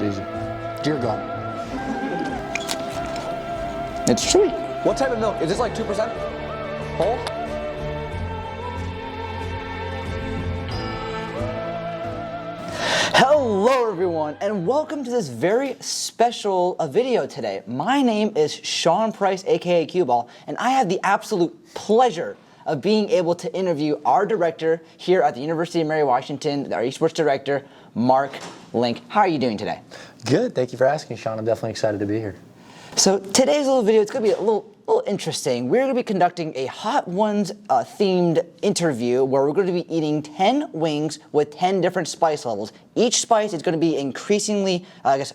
easy. Dear God. It's sweet. What type of milk? Is this like 2% whole? Hello everyone, and welcome to this very special video today. My name is Sean Price, aka Cue Ball, and I have the absolute pleasure of being able to interview our director here at the University of Mary Washington, our esports director, Mark Link. How are you doing today? Good, thank you for asking, Sean. I'm definitely excited to be here. So today's little video, it's gonna be a little interesting. We're gonna be conducting a Hot Ones themed interview where we're gonna be eating 10 wings with 10 different spice levels. Each spice is gonna be increasingly,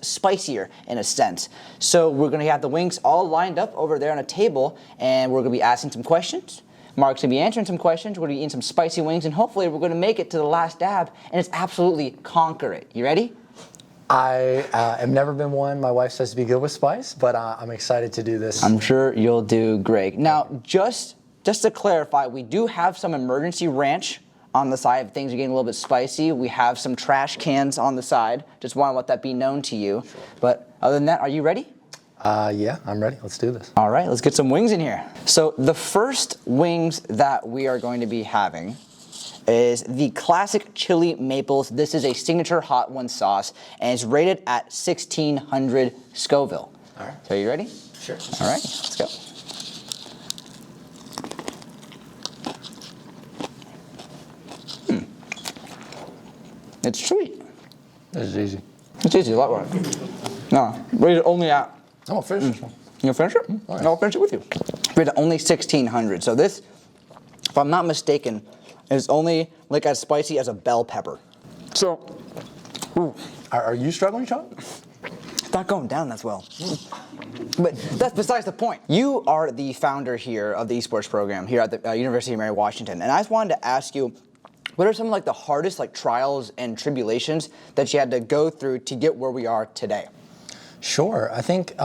spicier in a sense. So we're gonna have the wings all lined up over there on a table, and we're gonna be asking some questions. Mark's gonna be answering some questions. We're gonna be eating some spicy wings, and hopefully we're gonna make it to the last dab, and it's absolutely conquer it. You ready? I have never been one. My wife says to be good with spice, but I'm excited to do this. I'm sure you'll do great. Now, just to clarify, we do have some emergency ranch on the side if things are getting a little bit spicy. We have some trash cans on the side. Just want to let that be known to you. Sure. But other than that, are you ready? Yeah, I'm ready. Let's do this. All right, let's get some wings in here. So the first wings that we are going to be having is the classic chili maples. This is a signature Hot One sauce, and it's rated at 1600 Scoville. All right. So are you ready? Sure. All right, let's go. It's sweet. This is easy. It's easy, a lot more. No, rated only at... I'm gonna finish this one. You gonna finish it? Right. I'll finish it with you. Rated only 1600. So this, if I'm not mistaken, is only like as spicy as a bell pepper. So, ooh. Are you struggling, Sean? It's not going down as well. But that's besides the point. You are the founder here of the esports program here at the University of Mary Washington, and I just wanted to ask you, what are some of the hardest trials and tribulations that you had to go through to get where we are today? Sure. I think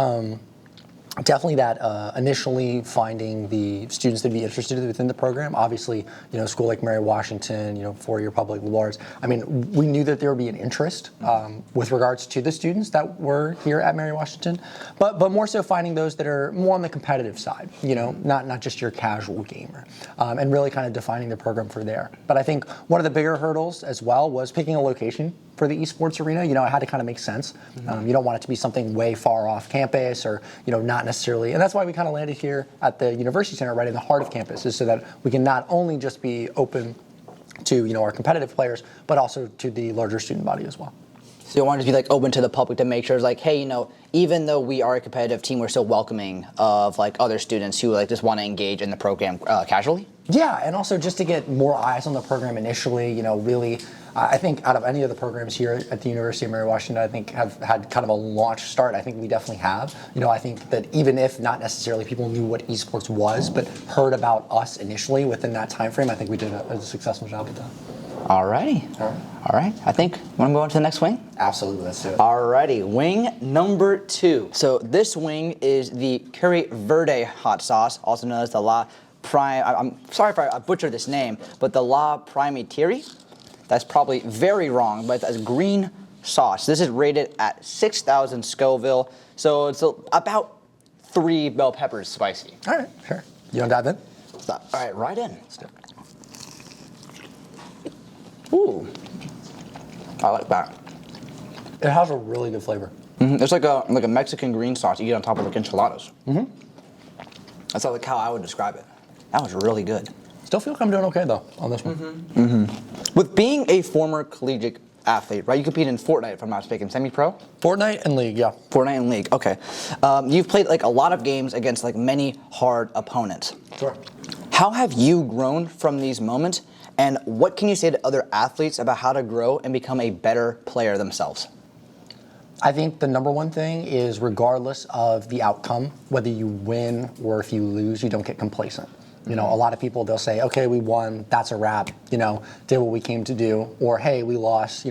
definitely that initially finding the students that would be interested within the program. Obviously, a school like Mary Washington, four-year public liberal arts. I mean, we knew that there would be an interest with regards to the students that were here at Mary Washington, but more so finding those that are more on the competitive side, not just your casual gamer, and really kind of defining the program for there. But I think one of the bigger hurdles as well was picking a location for the esports arena. It had to kind of make sense. You don't want it to be something way far off campus or, not necessarily. And that's why we kind of landed here at the University Center right in the heart of campus, is so that we can not only just be open to, our competitive players, but also to the larger student body as well. So you want to be open to the public to make sure it's hey, even though we are a competitive team, we're still welcoming of other students who just want to engage in the program casually? Yeah, and also just to get more eyes on the program initially, really, I think out of any of the programs here at the University of Mary Washington, I think have had kind of a launch start. I think we definitely have. I think that even if not necessarily people knew what esports was, but heard about us initially within that time frame, I think we did a successful job with that. Alrighty. All right. I think want to go on to the next wing? Absolutely, let's do it. Alrighty, wing number 2. So this wing is the Curry Verde hot sauce, also known as the La Prime. I'm sorry if I butchered this name, but the La Primitiri. That's probably very wrong, but it's a green sauce. This is rated at 6,000 Scoville, so it's about 3 bell peppers spicy. All right, sure. You want to dive in? All right, right in. Let's do it. Ooh, I like that. It has a really good flavor. Mm-hmm. It's like a Mexican green sauce you get on top of enchiladas. Mm-hmm. That's how I would describe it. That was really good. Still feel like I'm doing okay though on this one. Mm-hmm. Mm-hmm. With being a former collegiate athlete, right? You compete in Fortnite, if I'm not mistaken, semi-pro? Fortnite and League, yeah. Fortnite and League, okay. You've played a lot of games against many hard opponents. Sure. How have you grown from these moments, and what can you say to other athletes about how to grow and become a better player themselves? I think the number one thing is, regardless of the outcome, whether you win or if you lose, you don't get complacent. A lot of people, they'll say, okay, we won, that's a wrap, did what we came to do, or hey, we lost,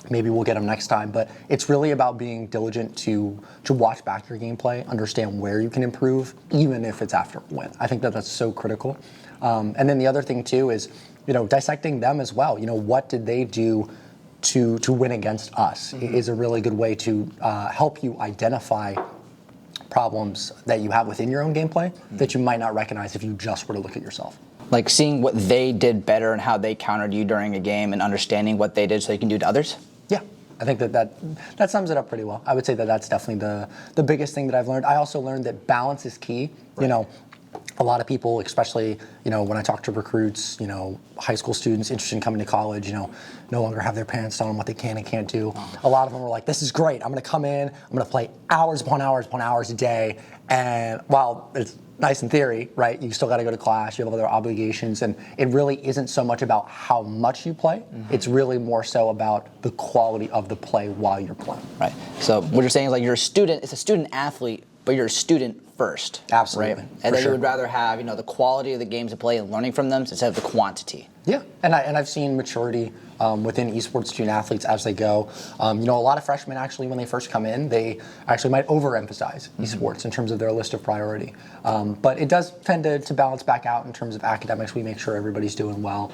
maybe we'll get them next time. But it's really about being diligent to watch back your gameplay, understand where you can improve, even if it's after a win. I think that's so critical. And then the other thing too is, dissecting them as well. What did they do to win against us is a really good way to help you identify problems that you have within your own gameplay that you might not recognize if you just were to look at yourself. Like seeing what they did better and how they countered you during a game and understanding what they did so you can do to others? Yeah, I think that sums it up pretty well. I would say that that's definitely the biggest thing that I've learned. I also learned that balance is key. Right. You know, a lot of people, especially, you know, when I talk to recruits, you know, high school students interested in coming to college, you know, no longer have their parents tell them what they can and can't do. A lot of them were like, this is great. I'm going to come in, I'm going to play hours upon hours upon hours a day. And while it's nice in theory, right, you still got to go to class, you have other obligations, and it really isn't so much about how much you play. It's really more so about the quality of the play while you're playing. Right. So what you're saying is like you're a student, it's a student athlete, but you're a student first. Absolutely. Right? And then you would rather have, you know, the quality of the games to play and learning from them instead of the quantity. Yeah, and I've seen maturity within esports student athletes as they go. You know, a lot of freshmen actually, when they first come in, they actually might overemphasize esports in terms of their list of priority. But it does tend to balance back out in terms of academics. We make sure everybody's doing well.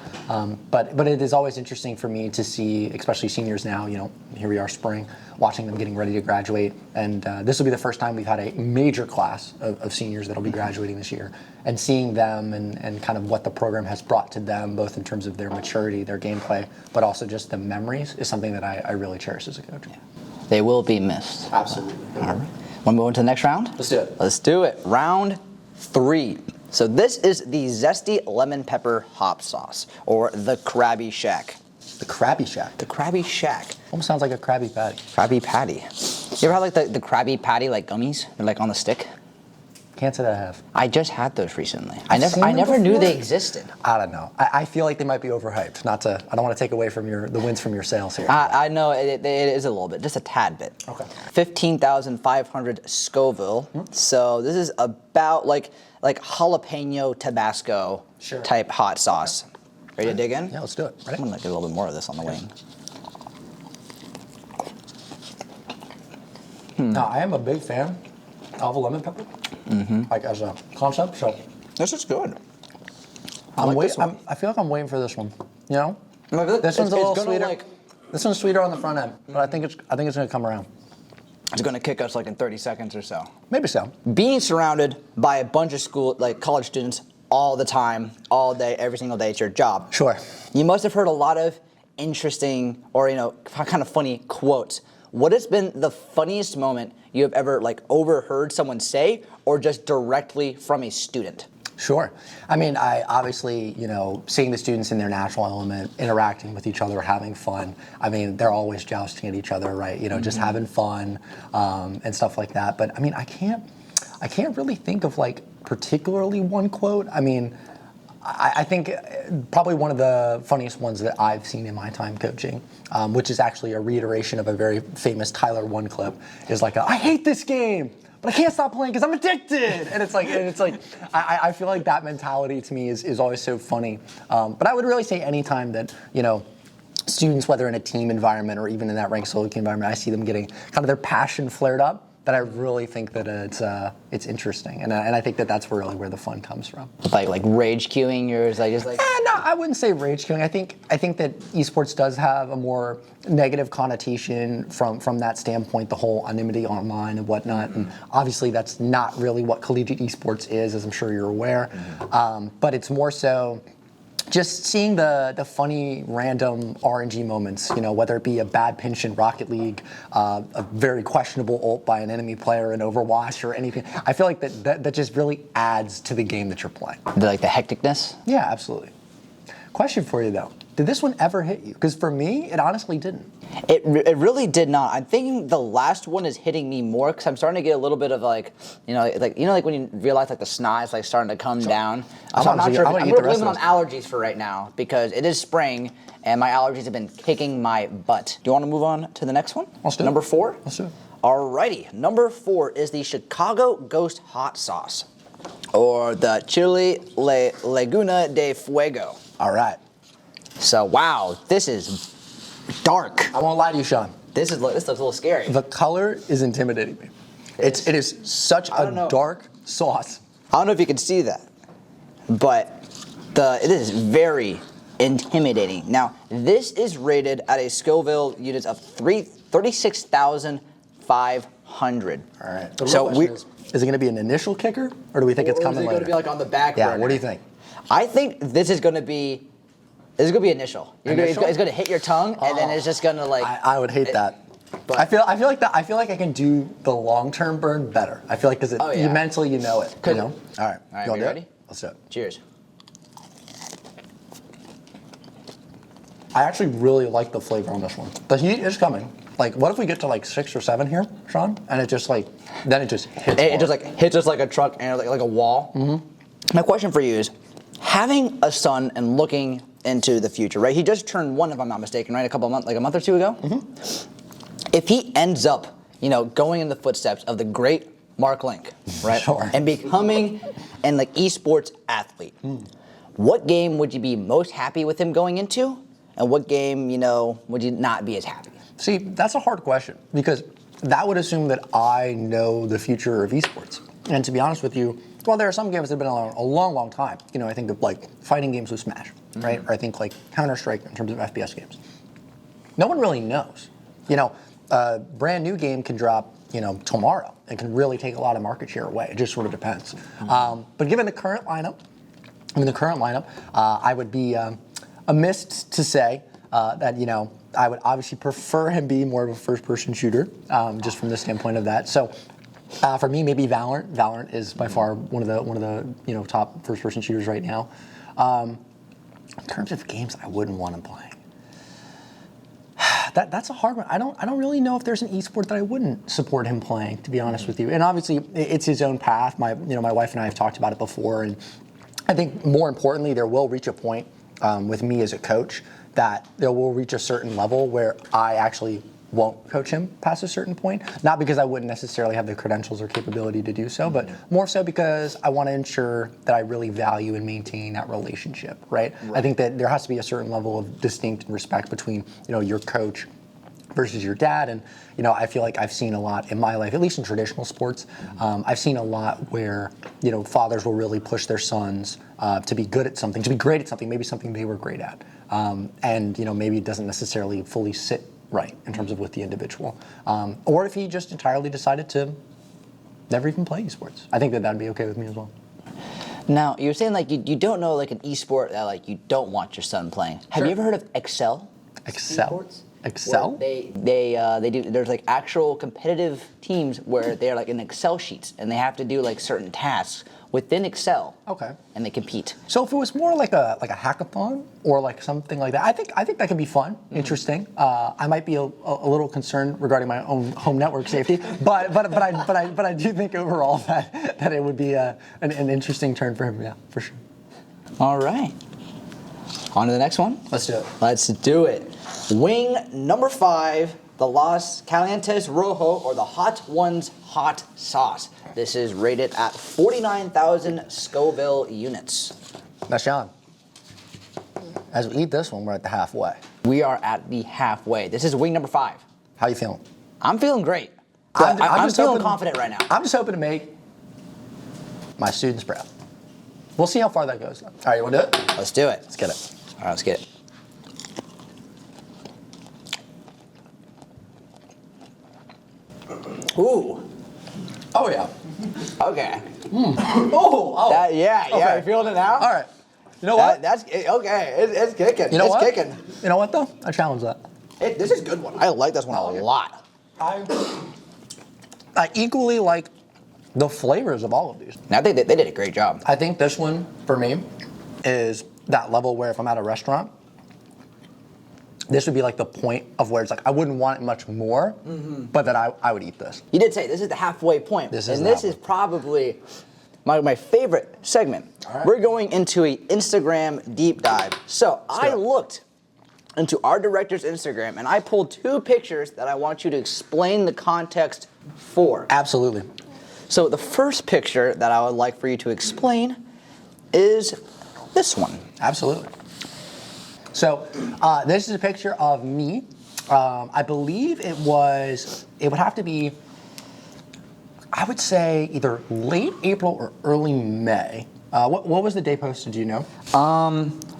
But it is always interesting for me to see, especially seniors now, you know, here we are spring, watching them getting ready to graduate. And this will be the first time we've had a major class of seniors that will be graduating this year. And seeing them and kind of what the program has brought to them, both in terms of their maturity, their gameplay, but also just the memories, is something that I really cherish as a coach. Yeah. They will be missed. Absolutely. All right. Want to move on to the next round? Let's do it. Let's do it. Round 3. So this is the zesty lemon pepper hot sauce, or the Krabby Shack. The Krabby Shack. The Krabby Shack. Almost sounds like a Krabby Patty. Krabby Patty. You ever had like the Krabby Patty like gummies? They're like on the stick. Can't say that I have. I just had those recently. I've I never knew before. they existed. I don't know. I feel like they might be overhyped. I don't want to take away from the wins from your sales here. I know it is a little bit, just a tad bit. Okay. 15,500 Scoville. So this is about like jalapeno Tabasco type hot sauce. Ready to dig in? Yeah, let's do it. Ready? I'm gonna get a little bit more of this on the wing. Now, I am a big fan of a lemon pepper, like as a concept. So This is good. I feel like I'm waiting for this one. You know, this one's a little sweeter. This one's sweeter on the front end, but I think it's going to come around. It's gonna kick us like in 30 seconds or so. Maybe so. Being surrounded by a bunch of college students all the time, all day, every single day, it's your job. Sure. You must have heard a lot of interesting or, you know, kind of funny quotes. What has been the funniest moment you have ever like overheard someone say, or just directly from a student? Sure. I mean, I obviously, you know, seeing the students in their natural element, interacting with each other, having fun. I mean, they're always jousting at each other, right? You know, just having fun and stuff like that. But I mean, I can't really think of like particularly one quote. I mean, I think probably one of the funniest ones that I've seen in my time coaching, which is actually a reiteration of a very famous Tyler 1 clip, is like, I hate this game, but I can't stop playing because I'm addicted. And it's like, I feel like that mentality to me is always so funny. But I would really say anytime that, you know, students, whether in a team environment or even in that ranked solo environment, I see them getting kind of their passion flared up, that I really think that it's interesting, and I think that that's really where the fun comes from. Like rage queuing, yours, like just like. No, I wouldn't say rage queuing. I think that esports does have a more negative connotation from that standpoint, the whole anonymity online and whatnot, and obviously that's not really what collegiate esports is, as I'm sure you're aware. But it's more so just seeing the funny random RNG moments, you know, whether it be a bad pinch in Rocket League, a very questionable ult by an enemy player in Overwatch or anything. I feel like that just really adds to the game that you're playing. Like the hecticness? Yeah, absolutely. Question for you though. Did this one ever hit you? Because for me, it honestly didn't. It really did not. I'm thinking the last one is hitting me more because I'm starting to get a little bit of like when you realize like the snot is like starting to come down. So I'm not sure. I'm going to blame it on allergies for right now because it is spring and my allergies have been kicking my butt. Do you want to move on to the next one? Let's do it. Number 4? Let's do it. Alrighty. Number 4 is the Chicago Ghost Hot Sauce, or the Chile Laguna de Fuego. All right. So wow, this is dark. I won't lie to you, Sean. This looks a little scary. The color is intimidating me. It is such a dark sauce. I don't know if you can see that, but it is very intimidating. Now, this is rated at a Scoville units of 36,500. All right. The real question is it going to be an initial kicker, or do we think it's coming later? Or is it going to be like on the back Yeah, burner? what do you think? I think this is going to be initial. It's going to hit your tongue, and then it's just going to like. I would hate that. But I feel like I can do the long-term burn better. I feel like because you mentally you know it. You know? All right. All right. You You ready? Let's do it. Cheers. I actually really like the flavor on this one. The heat is coming. Like, what if we get to like 6 or 7 here, Sean? And it just like, then it just hits. It just like hits us like a truck and like a wall. Mm-hmm. My question for you is, having a son and looking into the future, right? He just turned 1, if I'm not mistaken, right? A month or two ago. Mm-hmm. If he ends up, going in the footsteps of the great Mark Link, right? Sure. And becoming an like esports athlete, what game would you be most happy with him going into? And what game, would you not be as happy? See, that's a hard question because that would assume that I know the future of esports. And to be honest with you, well, there are some games that have been around a long, long time. I think of like fighting games with Smash, right? Or I think like Counter-Strike in terms of FPS games. No one really knows. A brand new game can drop, tomorrow and can really take a lot of market share away. It just sort of depends. But given the current lineup, I would be amiss to say that, I would obviously prefer him be more of a first-person shooter, just from the standpoint of that. So for me, maybe Valorant. Valorant is by far one of the top first-person shooters right now. In terms of games I wouldn't want him playing. That's a hard one. I don't really know if there's an esport that I wouldn't support him playing, to be honest with you. And obviously, it's his own path. My wife and I have talked about it before, and I think more importantly, there will reach a point with me as a coach that there will reach a certain level where I actually won't coach him past a certain point. Not because I wouldn't necessarily have the credentials or capability to do so, but more so because I want to ensure that I really value and maintain that relationship, right? I think that there has to be a certain level of distinct respect between, your coach versus your dad. And, I feel like I've seen a lot in my life, at least in traditional sports. I've seen a lot where, fathers will really push their sons to be good at something, to be great at something, maybe something they were great at. And, maybe it doesn't necessarily fully sit right in terms of with the individual. Or if he just entirely decided to never even play esports. I think that that'd be okay with me as well. Now, you're saying like you don't know like an esport that like you don't want your son playing. Have you ever heard of Excel? Excel? Esports? Excel? They do. There's like actual competitive teams where they're like in Excel sheets and they have to do like certain tasks within Excel. Okay. And they compete. So if it was more like a hackathon or like something like that, I think that could be fun, interesting. I might be a little concerned regarding my own home network safety, but I do think overall that it would be an interesting turn for him. Yeah, for sure. All right. On to the next one. Let's do it. Let's do it. Wing number 5, the Los Calientes Rojo, or the Hot Ones Hot Sauce. This is rated at 49,000 Scoville units. Now, Sean, as we eat this one, we're at the halfway. We are at the halfway. This is wing number 5. How you feeling? I'm feeling great. I'm I'm feeling hoping- confident right now. I'm just hoping to make my students proud. We'll see how far that goes. All right, you want to do it? Let's do it. Let's get it. All right, let's get it. Ooh. Oh, yeah. Okay. Oh. Yeah. Okay. You feeling it now? All right. You know what? That's okay. It's kicking. You know it's what? kicking. You know what, though? I challenge that. This is a good one. I like this one a lot. I equally like the flavors of all of these. And I think they did a great job. I think this one, for me, is that level where if I'm at a restaurant, this would be like the point of where it's like I wouldn't want it much more, but that I would eat this. You did say this is the halfway point. This is and the this halfway is probably my favorite segment. All right. We're going into an Instagram deep dive. So I do it. looked into our director's Instagram and I pulled 2 pictures that I want you to explain the context for. Absolutely. So the first picture that I would like for you to explain is this one. Absolutely. So this is a picture of me. I believe it would have to be, I would say either late April or early May. What was the day posted, do you know?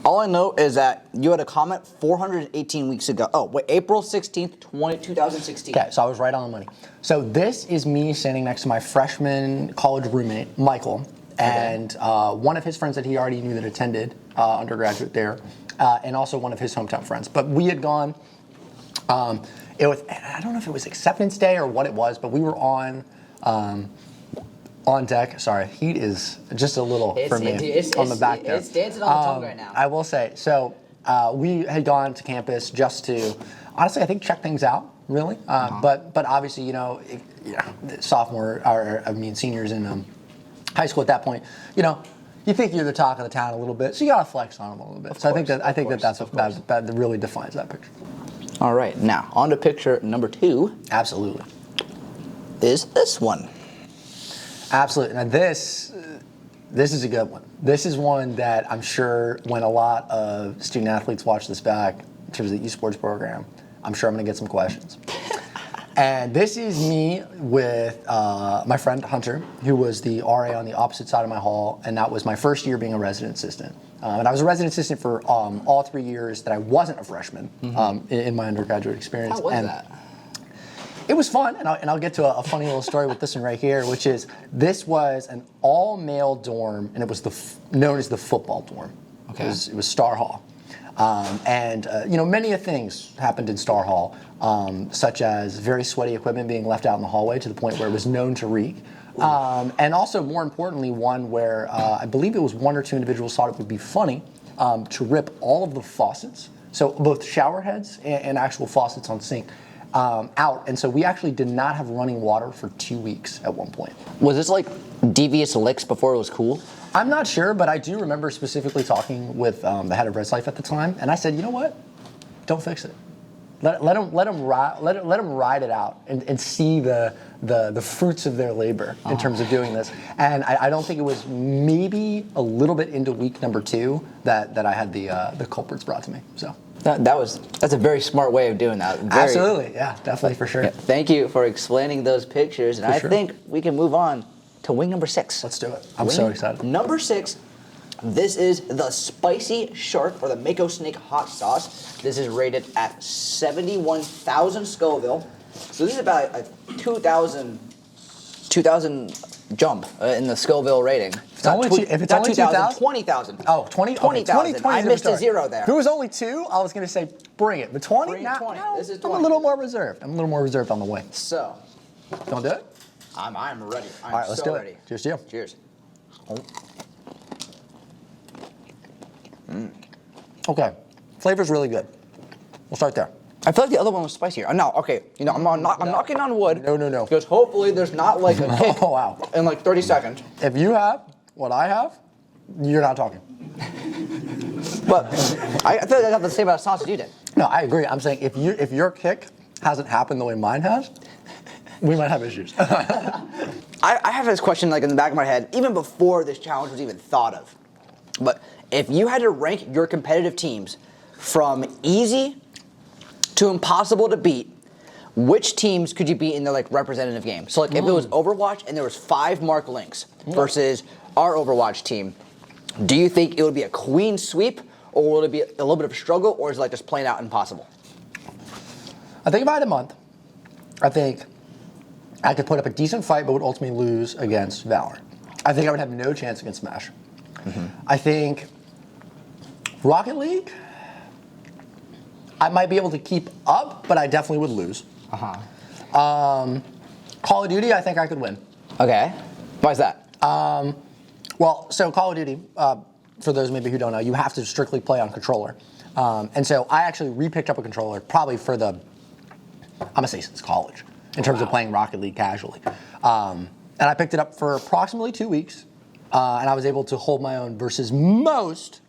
All I know is that you had a comment 418 weeks ago. Oh, wait, April 16th, 2016. Okay, so I was right on the money. So this is me standing next to my freshman college roommate, Michael, and one of his friends that he already knew that attended undergraduate there, and also one of his hometown friends. But we had gone, it was, I don't know if it was acceptance day or what it was, but we were on deck. Sorry, heat is just a little for me on the back there. It's dancing on the tongue right now. I will say, so we had gone to campus just to, honestly, I think check things out, really. But obviously, seniors in high school at that point, you think you're the talk of the town a little bit, so you gotta flex on them a little bit. So I think that really defines that picture. All right, now on to picture number 2. Absolutely. Is this one. Absolutely. Now this is a good one. This is one that I'm sure when a lot of student athletes watch this back in terms of the esports program, I'm sure I'm going to get some questions. And this is me with my friend Hunter, who was the RA on the opposite side of my hall, and that was my first year being a resident assistant. And I was a resident assistant for all 3 years that I wasn't a freshman in my undergraduate experience. How was that? It was fun, and I'll get to a funny little story with this one right here, which is this was an all-male dorm, and it was known as the football dorm. Okay. It was Star Hall. Many things happened in Star Hall, such as very sweaty equipment being left out in the hallway to the point where it was known to reek. And also, more importantly, one where I believe it was 1 or 2 individuals thought it would be funny to rip all of the faucets, so both shower heads and actual faucets on sink, out. And so we actually did not have running water for 2 weeks at one point. Was this like devious licks before it was cool? I'm not sure, but I do remember specifically talking with the head of Res Life at the time, and I said, you know what? Don't fix it. Let them ride it out and see the fruits of their labor in terms of doing this. And I don't think it was maybe a little bit into week number 2 that I had the culprits brought to me. So that's a very smart way of doing that. Absolutely, yeah, definitely for sure. Yeah, thank you for explaining those pictures, and I think we can move on to wing number 6. Let's do it. I'm so excited. Number 6. This is the Spicy Shark or the Mako Snake Hot Sauce. This is rated at 71,000 Scoville. So this is about a 2,000 jump in the Scoville rating. If it's only 2,000? 20,000. Oh, 20,000. 20,000. I missed a 0 there. If it was only 2, I was going to say bring it. But 20? Bring 20. No, This is I'm 20. a little more reserved. on the way. So, Don't do it? I'm ready. All right, let's do ready. it. Cheers to you. Cheers. Okay. Flavor's really good. We'll start there. I feel like the other one was spicier. No, okay. I'm knocking on wood. No. Because hopefully there's not like a kick Oh, wow. in like 30 seconds. If you have what I have, you're not talking. But I feel like I have the same amount of sauce as you did. No, I agree. I'm saying if your kick hasn't happened the way mine has, we might have issues. I have this question like in the back of my head, even before this challenge was even thought of. But if you had to rank your competitive teams from easy to impossible to beat, which teams could you beat in the like representative game? So like if it was Overwatch and there was 5 Mark Links versus our Overwatch team, do you think it would be a clean sweep, or will it be a little bit of a struggle, or is it like just plain out impossible? I think if I had a month, I think I could put up a decent fight but would ultimately lose against Valor. I think I would have no chance against Smash. I think Rocket League, I might be able to keep up, but I definitely would lose. Call of Duty, I think I could win. Okay. Why is that? So Call of Duty, for those maybe who don't know, you have to strictly play on controller. And so I actually re-picked up a controller probably for I'm going to say since college, in terms of playing Rocket League casually. And I picked it up for approximately 2 weeks, and I was able to hold my own versus most,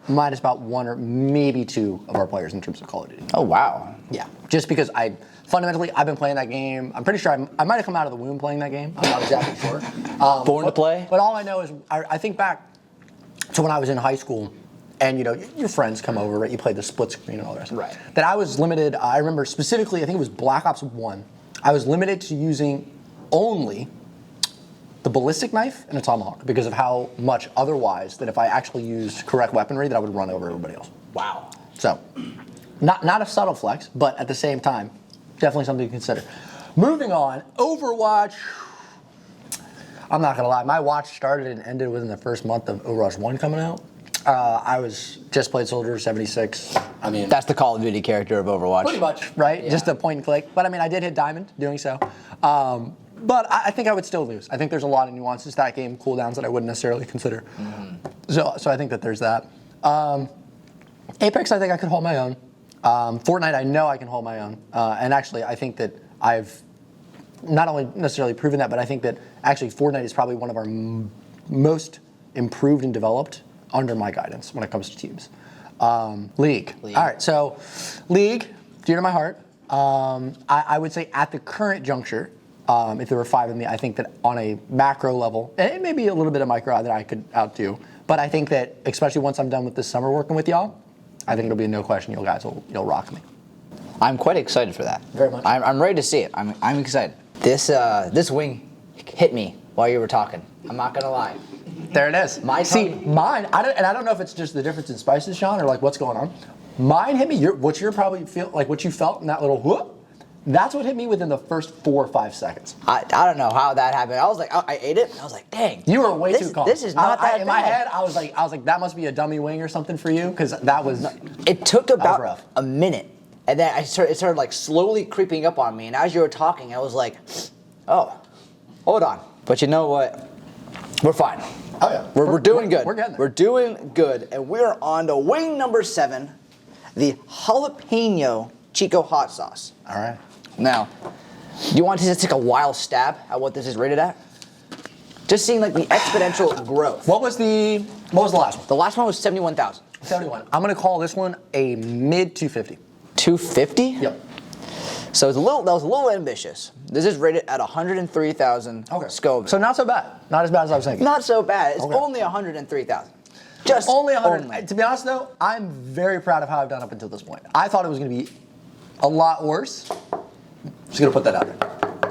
minus about 1 or maybe 2 of our players in terms of Call of Duty. Oh, wow. Yeah, just because I've been playing that game. I'm pretty sure I might have come out of the womb playing that game. I'm not exactly sure. Born to play? But all I know is I think back to when I was in high school, and your friends come over, right? You play the split screen and all the rest. Right. That I was limited. I remember specifically, I think it was Black Ops 1. I was limited to using only the ballistic knife and a tomahawk because of how much otherwise that if I actually used correct weaponry that I would run over everybody else. Wow. So, not a subtle flex, but at the same time, definitely something to consider. Moving on, Overwatch. I'm not gonna lie, my watch started and ended within the first month of Overwatch 1 coming out. I was just played Soldier 76. I mean, That's the Call of Duty character of Overwatch. pretty much, right? Yeah. Just a point and click. But I mean, I did hit Diamond doing so. But I think I would still lose. I think there's a lot of nuances to that game, cooldowns that I wouldn't necessarily consider. So I think that there's that. Apex, I think I could hold my own. Fortnite, I know I can hold my own. And actually, I think that I've not only necessarily proven that, but I think that actually Fortnite is probably one of our most improved and developed under my guidance when it comes to teams. League. All right, so League, dear to my heart. I would say at the current juncture, if there were 5 of me, I think that on a macro level, and maybe a little bit of micro that I could outdo, but I think that especially once I'm done with this summer working with y'all, I think it'll be no question you guys you'll rock me. I'm quite excited for that. Very much. I'm ready to see it. I'm excited. This wing hit me while you were talking. I'm not gonna lie. There it is. Mine, I don't know if it's just the difference in spices, Sean, or like what's going on. Mine hit me. What you felt in that little whoop. That's what hit me within the first 4 or 5 seconds. I don't know how that happened. I was like, I ate it. And I was like, dang. You were way too calm. This is not that in bad. my head, I was like, that must be a dummy wing or something for you, because that was. It took about rough. a minute, and then it started like slowly creeping up on me. And as you were talking, I was like, oh, hold on. But you know what? We're fine. Oh yeah. We're doing good. We're getting there. We're doing good, and we're on to wing number 7, the jalapeno Chico hot sauce. All right. Now, do you want to just take a wild stab at what this is rated at? Just seeing like the exponential growth. What was the last one? The last one was 71,000. 71. I'm gonna call this one a mid 250. 250? Yep. So that was a little ambitious. This is rated at 103,000 Scoville. So not so bad. Not as bad as I was thinking. Not so bad. It's Okay. only 103,000. Just Only 100. only. To be honest though, I'm very proud of how I've done up until this point. I thought it was gonna be a lot worse. Just gonna put that out there.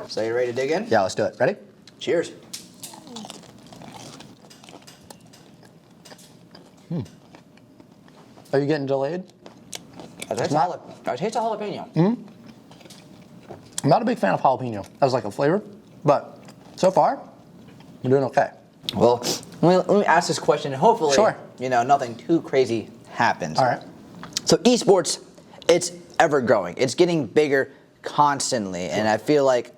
So you ready to dig in? Yeah, let's do it. Ready? Cheers. Are you getting delayed? I taste a jalapeno. I'm not a big fan of jalapeno as like a flavor, but so far, we're doing okay. Well, let me ask this question, and hopefully, Sure. Nothing too crazy happens. All right. So esports, it's ever growing. It's getting bigger constantly, and I feel like,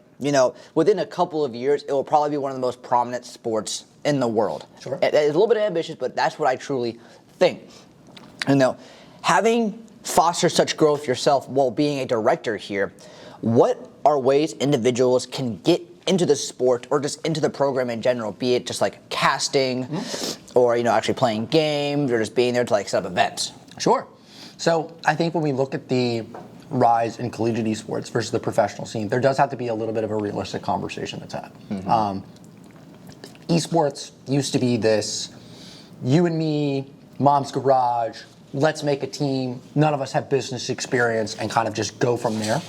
within a couple of years, it will probably be one of the most prominent sports in the world. Sure. It's a little bit ambitious, but that's what I truly think. Having fostered such growth yourself while being a director here, what are ways individuals can get into the sport or just into the program in general, be it just like casting or, actually playing games or just being there to like set up events? Sure. So I think when we look at the rise in collegiate esports versus the professional scene, there does have to be a little bit of a realistic conversation that's had. Esports used to be this, you and me, mom's garage, let's make a team, none of us have business experience, and kind of just go from there.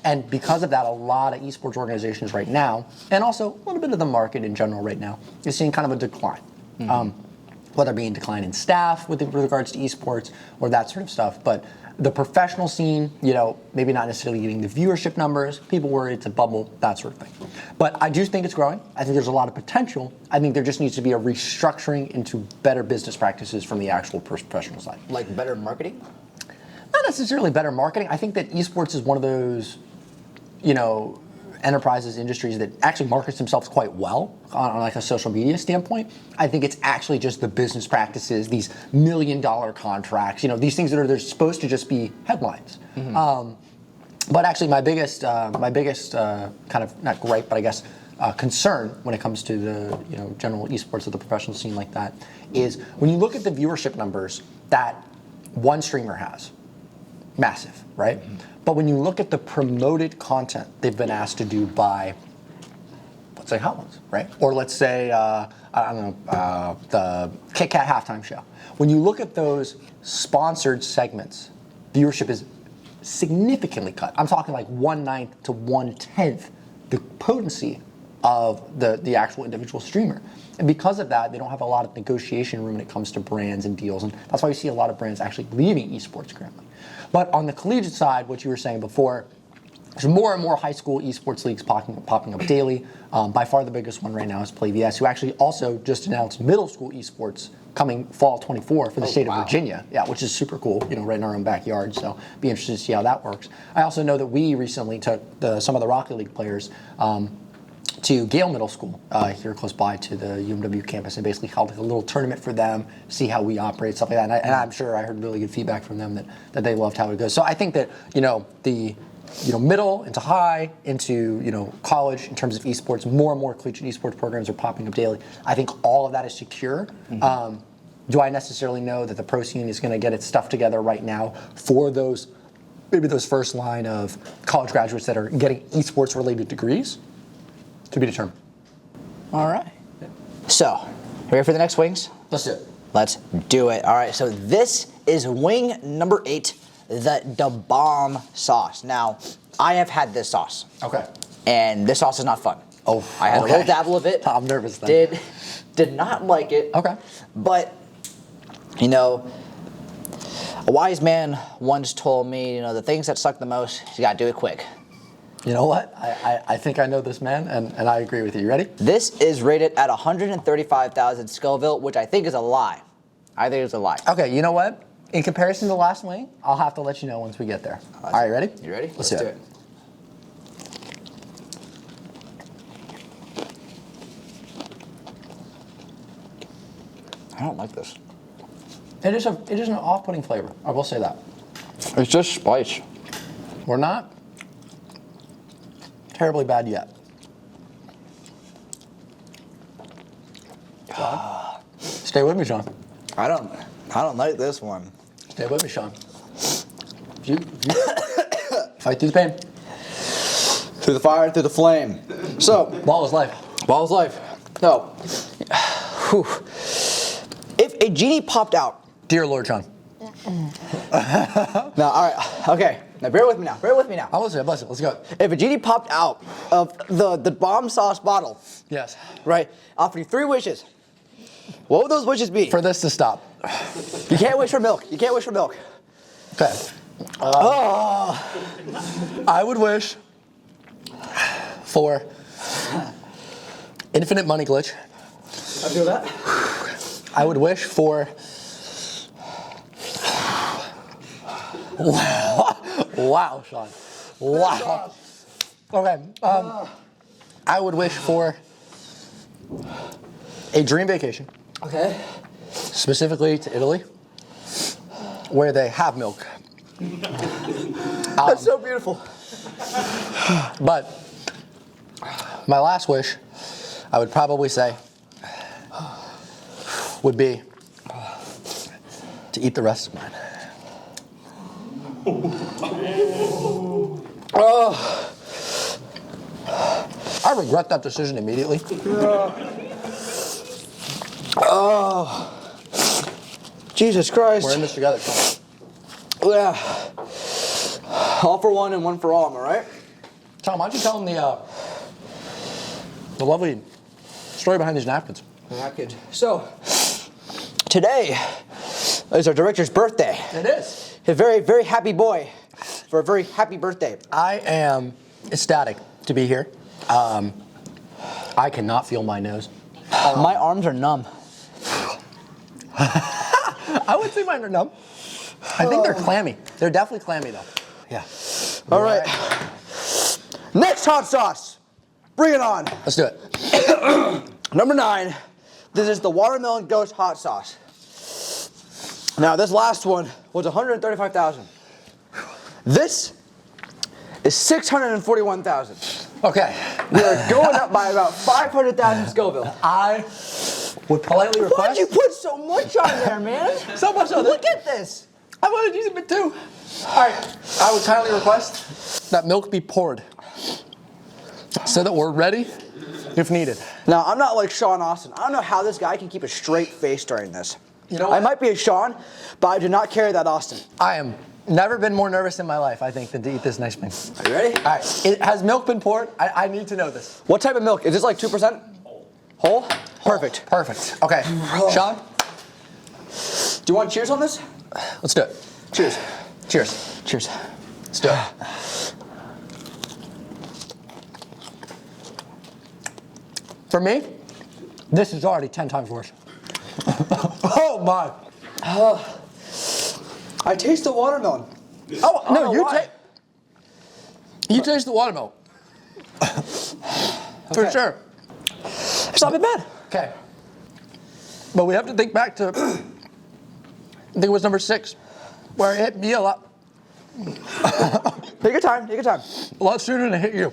And because of that, a lot of esports organizations right now, and also a little bit of the market in general right now, is seeing kind of a decline. Whether it be a decline in staff with regards to esports or that sort of stuff. But the professional scene, maybe not necessarily getting the viewership numbers, people worry it's a bubble, that sort of thing. But I do think it's growing. I think there's a lot of potential. I think there just needs to be a restructuring into better business practices from the actual professional side. Like better marketing? Not necessarily better marketing. I think that esports is one of those, enterprises, industries that actually markets themselves quite well on like a social media standpoint. I think it's actually just the business practices, these $1 million contracts, these things that they're supposed to just be headlines. But actually my biggest kind of, not gripe, but I guess concern when it comes to the general esports of the professional scene like that is when you look at the viewership numbers that one streamer has, massive, right? But when you look at the promoted content they've been asked to do by, let's say Hot Ones, right? Or let's say, the Kit Kat halftime show. When you look at those sponsored segments, viewership is significantly cut. I'm talking like 1/9 to 1/10 the potency of the actual individual streamer. And because of that, they don't have a lot of negotiation room when it comes to brands and deals. And that's why we see a lot of brands actually leaving esports currently. But on the collegiate side, what you were saying before, there's more and more high school esports leagues popping up daily. By far the biggest one right now is PlayVS, who actually also just announced middle school esports coming fall 24 for the state of Virginia. Yeah, which is super cool, right in our own backyard. So be interested to see how that works. I also know that we recently took some of the Rocket League players to Gale Middle School here close by to the UMW campus, and basically held a little tournament for them, see how we operate, stuff like that. And I'm sure I heard really good feedback from them that they loved how it goes. So I think that the middle into high into college in terms of esports, more and more collegiate esports programs are popping up daily. I think all of that is secure. Do I necessarily know that the pro scene is going to get its stuff together right now for maybe those first line of college graduates that are getting esports related degrees? To be determined. All right. So, ready for the next wings? Let's do it. Let's do it. All right, so this is wing number 8, the bomb sauce. Now, I have had this sauce. Okay. And this sauce is not fun. Oh, I had a little dabble of it. I'm nervous then. Did not like it. Okay. But, a wise man once told me, the things that suck the most, you gotta do it quick. You know what? I think I know this man, and I agree with you. You ready? This is rated at 135,000 Scoville, which I think is a lie. I think it's a lie. Okay, you know what? In comparison to the last wing, I'll have to let you know once we get there. All right, ready? You ready? Let's do it. I don't like this. It is an off-putting flavor. I will say that. It's just spice. We're not terribly bad yet. Sean? Stay with me, Sean. I don't like this one. Stay with me, Sean. You fight through the pain. Through the fire, through the flame. So, Ball is life. ball is life. So, if a genie popped out. Dear Lord, Sean. Now, all right, okay. Now, bear with me now. I'll listen. Let's go. If a genie popped out of the bomb sauce bottle, Yes. right, offered you 3 wishes, what would those wishes be? For this to stop. You can't wish for milk. Okay. I would wish for infinite money glitch. I feel that. I would wish for wow, Sean. Wow. Okay. I would wish for a dream vacation, Okay. specifically to Italy, where they have milk. That's so beautiful. But my last wish, I would probably say, would be to eat the rest of mine. I regret that decision immediately. Jesus Christ. We're in this together, Sean. Yeah. All for one and one for all, am I right? Tom, why don't you tell them the lovely story behind these napkins? Napkins. So, today is our director's birthday. It is. A very, very happy boy for a very happy birthday. I am ecstatic to be here. I cannot feel my nose. My arms are numb. I would say mine are numb. I think they're clammy. They're definitely clammy, though. Yeah. All right. Next hot sauce. Bring it on. Let's do it. Number 9. This is the watermelon ghost hot sauce. Now, this last one was 135,000. This is 641,000. Okay. We are going up by about 500,000 Scoville. I would politely request. Why'd you put so much on there, man? So much on Look at this. I wanted to use a bit too. All right. I would kindly request that milk be poured so that we're ready if needed. Now, I'm not like Sean Austin. I don't know how this guy can keep a straight face during this. You know I what? might be a Sean, but I do not carry that Austin. I am never been more nervous in my life, I think, than to eat this next thing. Are you ready? All right. Has milk been poured? I need to know this. What type of milk? Is this like 2%? Whole? Perfect. Perfect. Okay. Sean, Do you want cheers on this? let's do it. Cheers. Cheers. Cheers. Let's do it. For me, this is already 10 times worse. Oh my. I taste the watermelon. Oh, no, you taste the watermelon. For sure. It's not been bad. Okay. But we have to think back to, I think it was number 6, where it hit me a lot Take your time. Take your time. sooner than it hit you.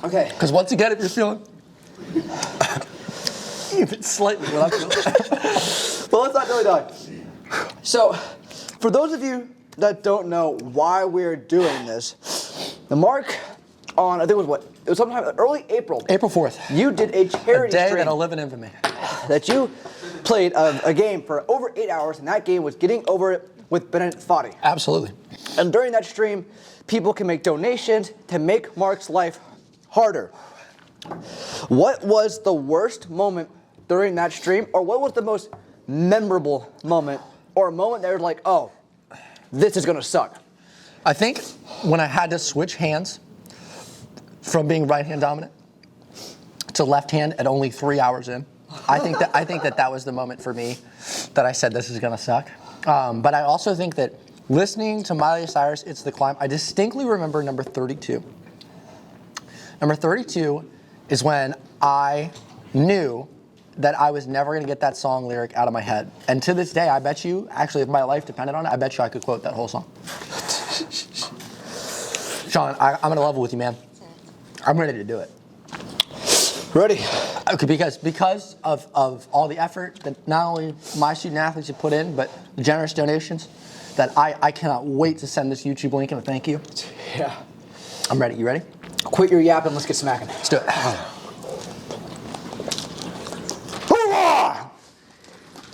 Okay. Because once again, if you're feeling even slightly what I'm feeling. Well, let's not really die. So, for those of you that don't know why we're doing this, the Mark on, I think it was what? It was sometime early April. April 4th. You did a A charity day stream that'll live in infamy. that you played a game for over 8 hours, and that game was Getting Over It with Bennett Foddy. Absolutely. And during that stream, people can make donations to make Mark's life harder. What was the worst moment during that stream, or what was the most memorable moment, or a moment that you're like, oh, this is gonna suck? I think when I had to switch hands from being right hand dominant to left hand at only 3 hours in, I think that was the moment for me that I said this is gonna suck. But I also think that listening to Miley Cyrus, It's the Climb, I distinctly remember number 32. Number 32 is when I knew that I was never going to get that song lyric out of my head. And to this day, I bet you, actually, if my life depended on it, I bet you I could quote that whole song. Sean, I'm going to level with you, man. I'm ready to do it. Ready? Okay, because of all the effort that not only my student athletes have put in, but the generous donations, that I cannot wait to send this YouTube link and a thank you. Yeah. I'm ready. You ready? Quit your yapping, let's get smacking. Let's do it.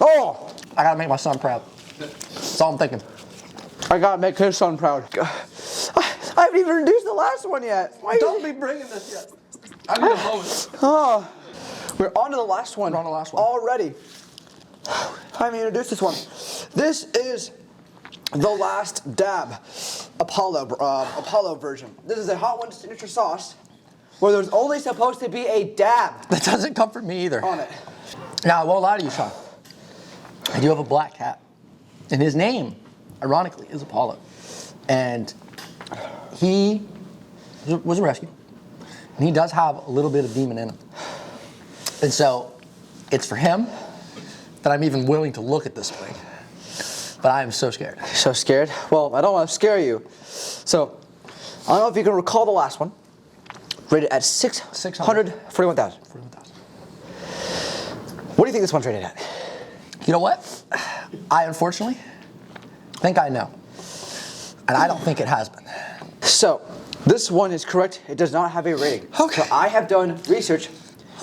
Oh! I gotta make my son proud. That's all I'm thinking. I gotta make his son proud. I haven't even introduced the last one yet. Why Don't be bringing this yet. I need a moment. Oh, we're on to the last one. We're on to the last one. Already. I haven't introduced this one. This is the last dab Apollo version. This is a Hot Ones signature sauce where there's only supposed to be a dab That doesn't comfort me either. on it. Now, I won't lie to you, Sean. I do have a black cat. And his name, ironically, is Apollo. And he was a rescue. And he does have a little bit of demon in him. And so, it's for him that I'm even willing to look at this thing. But I am so scared. So scared? Well, I don't want to scare you. So, I don't know if you can recall the last one. Rated at 641,000. 41,000. What do you think this one's rated at? You know what? I unfortunately think I know. And I don't think it has been. So, this one is correct. It does not have a rating. Okay. So I have done research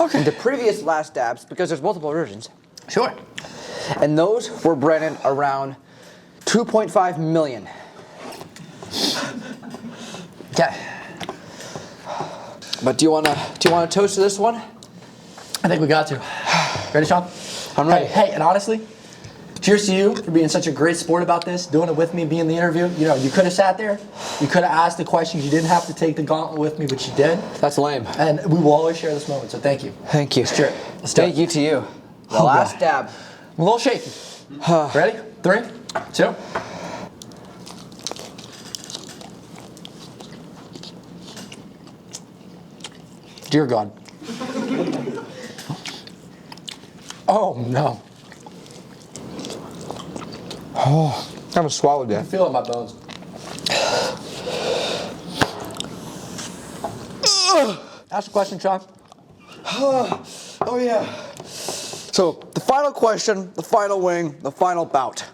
Okay. into previous last dabs because there's multiple versions. Sure. And those were branded around 2.5 million. Okay. But do you wanna toast to this one? I think we got to. Ready, Sean? I'm ready. Hey, and honestly, cheers to you for being such a great sport about this, doing it with me, being the interview. You know, you could have sat there, you could have asked the questions, you didn't have to take the gauntlet with me, but you did. That's lame. And we will always share this moment, so thank you. Thank you. Let's cheer it. Let's do Thank it. you to you. The Oh, last God. dab. I'm a little shaky. Ready? 3, 2. Dear God. Oh no. I haven't swallowed I yet. feel it in my bones. Ask a question, Sean. Oh yeah. So the final question, the final wing, the final bout.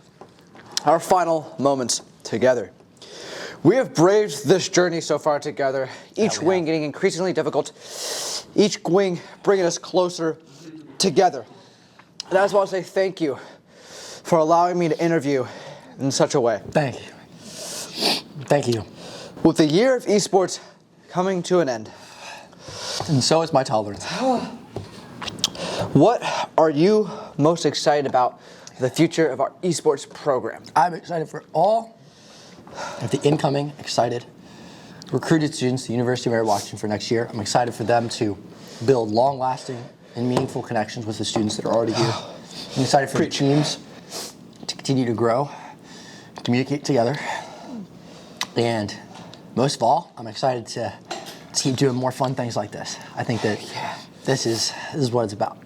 Our final moments together. We have braved this journey so far together, each wing getting increasingly difficult, each wing bringing us closer together. And I just want to say thank you for allowing me to interview in such a way. Thank you. Thank you. With the year of esports coming to an end, And so is my tolerance. what are you most excited about the future of our esports program? I'm excited for all of the incoming, excited, recruited students at the University of Mary Washington for next year. I'm excited for them to build long-lasting and meaningful connections with the students that are already here. I'm excited for the teams to continue to grow, communicate together, and most of all, I'm excited to keep doing more fun things like this. I think that this is what it's about.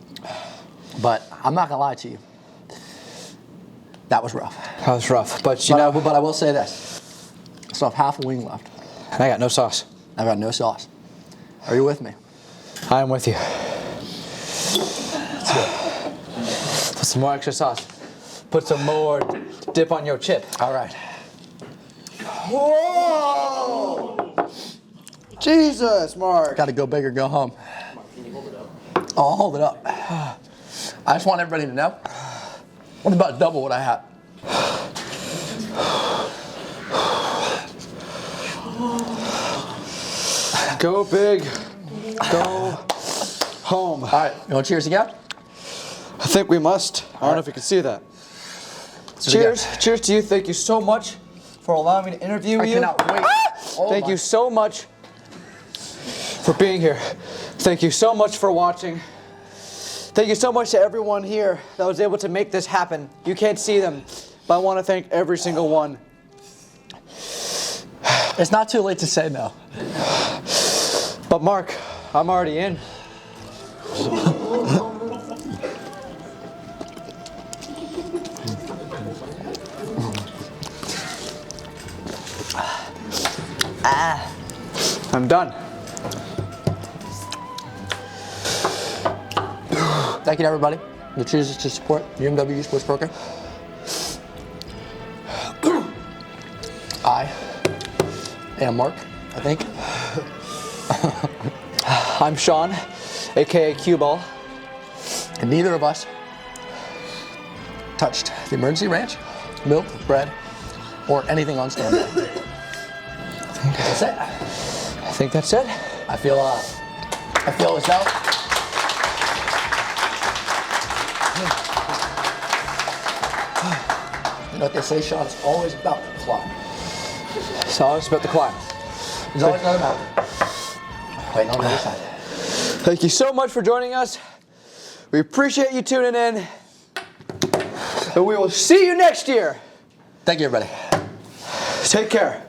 But I'm not gonna lie to you. That was rough. That was rough, but But I will say this. I still have half a wing left. I got no sauce. I've got no sauce. Are you with me? I am with you. Put some more extra sauce. Put some more dip on your chip. All right. Whoa! Jesus, Mark. Got to go big or go home. I'll hold it up. I just want everybody to know I'm about double what I had. Go big. Go home. All right, you want cheers again? I think we must. I don't know if you can see that. Cheers. Cheers to you. Thank you so much for allowing me to interview I you. cannot wait. Oh Thank my- you so much for being here. Thank you so much for watching. Thank you so much to everyone here that was able to make this happen. You can't see them, but I want to thank every single one. It's not too late to say no. But Mark, I'm already in. I'm done. Thank you to everybody that chooses to support the UMW Esports program. I am Mark, I think. I'm Sean, aka Cue Ball. And neither of us touched the emergency ranch, milk, bread, or anything on standby. That's it. I think that's it. I feel as though you know what they say, Sean, it's always about the climb. It's always about the climb. It's always not about waiting on the other side. Thank you so much for joining us. We appreciate you tuning in. And we will see you next year. Thank you, everybody. Take care.